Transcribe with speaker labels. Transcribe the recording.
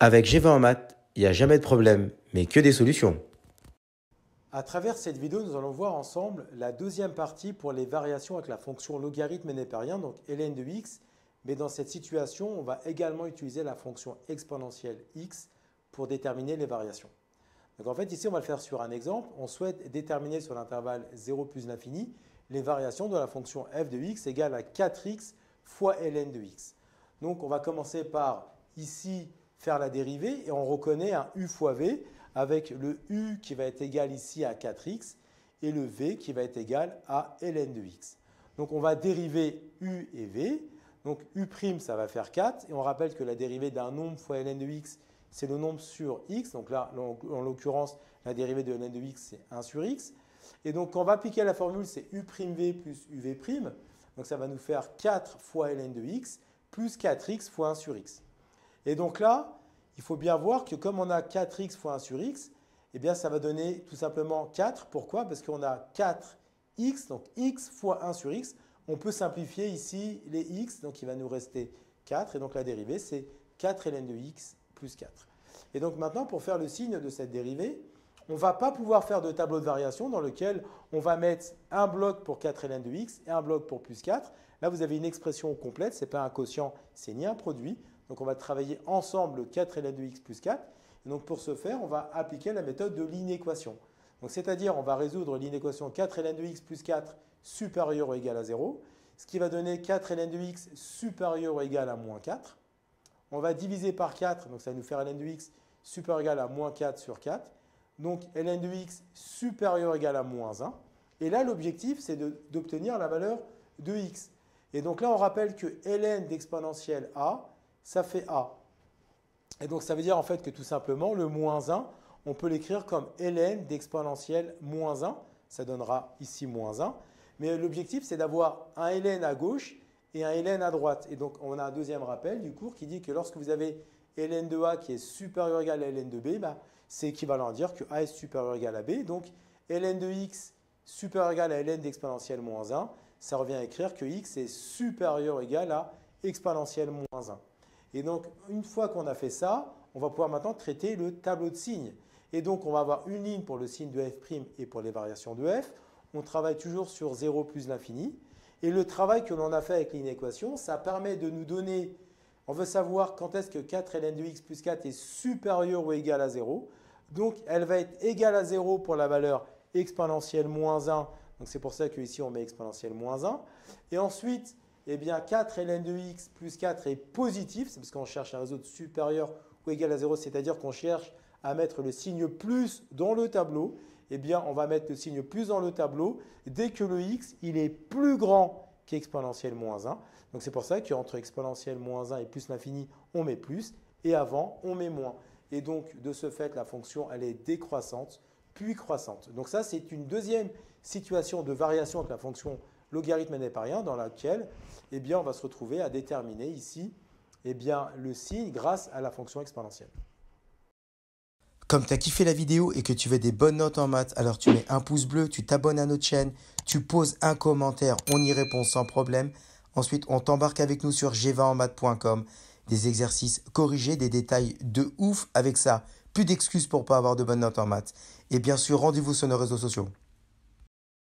Speaker 1: Avec G20 en maths, il n'y a jamais de problème, mais que des solutions.
Speaker 2: À travers cette vidéo, nous allons voir ensemble la deuxième partie pour les variations avec la fonction logarithme népérien, donc ln de x. Mais dans cette situation, on va également utiliser la fonction exponentielle x pour déterminer les variations. Donc en fait, ici, on va le faire sur un exemple. On souhaite déterminer sur l'intervalle 0 plus l'infini les variations de la fonction f de x égale à 4x fois ln de x. Donc on va commencer par ici faire la dérivée et on reconnaît un u fois v avec le u qui va être égal ici à 4x et le v qui va être égal à ln de x. Donc on va dériver u et v. Donc u', ça va faire 4. Et on rappelle que la dérivée d'un nombre fois ln de x, c'est le nombre sur x. Donc là, en l'occurrence, la dérivée de ln de x, c'est 1 sur x. Et donc quand on va appliquer la formule, c'est u'v plus uv'. Donc ça va nous faire 4 fois ln de x plus 4x fois 1 sur x. Et donc là, il faut bien voir que comme on a 4x fois 1 sur x, eh bien ça va donner tout simplement 4. Pourquoi? Parce qu'on a 4x, donc x fois 1 sur x. On peut simplifier ici les x, donc il va nous rester 4. Et donc la dérivée, c'est 4 ln de x plus 4. Et donc maintenant, pour faire le signe de cette dérivée, on ne va pas pouvoir faire de tableau de variation dans lequel on va mettre un bloc pour 4 ln de x et un bloc pour plus 4. Là, vous avez une expression complète, ce n'est pas un quotient, c'est ni un produit. Donc on va travailler ensemble 4 ln de x plus 4. Et donc pour ce faire, on va appliquer la méthode de l'inéquation. Donc c'est-à-dire, on va résoudre l'inéquation 4 ln de x plus 4 supérieur ou égal à 0, ce qui va donner 4 ln de x supérieur ou égal à moins 4. On va diviser par 4, donc ça va nous faire ln de x supérieur ou égal à moins 4 sur 4. Donc ln de x supérieur ou égal à moins 1. Et là, l'objectif, c'est d'obtenir la valeur de x. Et donc là, on rappelle que ln d'exponentielle a, ça fait a. Et donc ça veut dire en fait que tout simplement, le moins 1, on peut l'écrire comme ln d'exponentielle moins 1. Ça donnera ici moins 1. Mais l'objectif, c'est d'avoir un ln à gauche et un ln à droite. Et donc, on a un deuxième rappel du cours qui dit que lorsque vous avez ln de a qui est supérieur ou égal à ln de b, c'est équivalent à dire que a est supérieur ou égal à b. Donc, ln de x supérieur ou égal à ln d'exponentielle moins 1, ça revient à écrire que x est supérieur ou égal à exponentielle moins 1. Et donc, une fois qu'on a fait ça, on va pouvoir maintenant traiter le tableau de signes. Et donc, on va avoir une ligne pour le signe de f' et pour les variations de f. On travaille toujours sur 0 plus l'infini. Et le travail que l'on a fait avec l'inéquation, ça permet de nous donner, on veut savoir quand est-ce que 4 ln de x plus 4 est supérieur ou égal à 0. Donc, elle va être égale à 0 pour la valeur exponentielle moins 1. Donc, c'est pour ça qu'ici, on met exponentielle moins 1. Et ensuite, eh bien, 4 ln de x plus 4 est positif. C'est parce qu'on cherche à résoudre supérieur ou égal à 0, c'est-à-dire qu'on cherche à mettre le signe plus dans le tableau. Eh bien, on va mettre le signe plus dans le tableau dès que le x il est plus grand qu'exponentielle moins 1. Donc, c'est pour ça qu'entre exponentielle moins 1 et plus l'infini, on met plus. Et avant, on met moins. Et donc, de ce fait, la fonction, elle est décroissante, puis croissante. Donc, ça, c'est une deuxième situation de variation avec la fonction logarithme népérien dans laquelle eh bien, on va se retrouver à déterminer ici eh bien, le signe grâce à la fonction exponentielle.
Speaker 1: Comme tu as kiffé la vidéo et que tu veux des bonnes notes en maths, alors tu mets un pouce bleu, tu t'abonnes à notre chaîne, tu poses un commentaire, on y répond sans problème. Ensuite, on t'embarque avec nous sur g20enmaths.com. Des exercices corrigés, des détails de ouf avec ça. Plus d'excuses pour ne pas avoir de bonnes notes en maths. Et bien sûr, rendez-vous sur nos réseaux sociaux.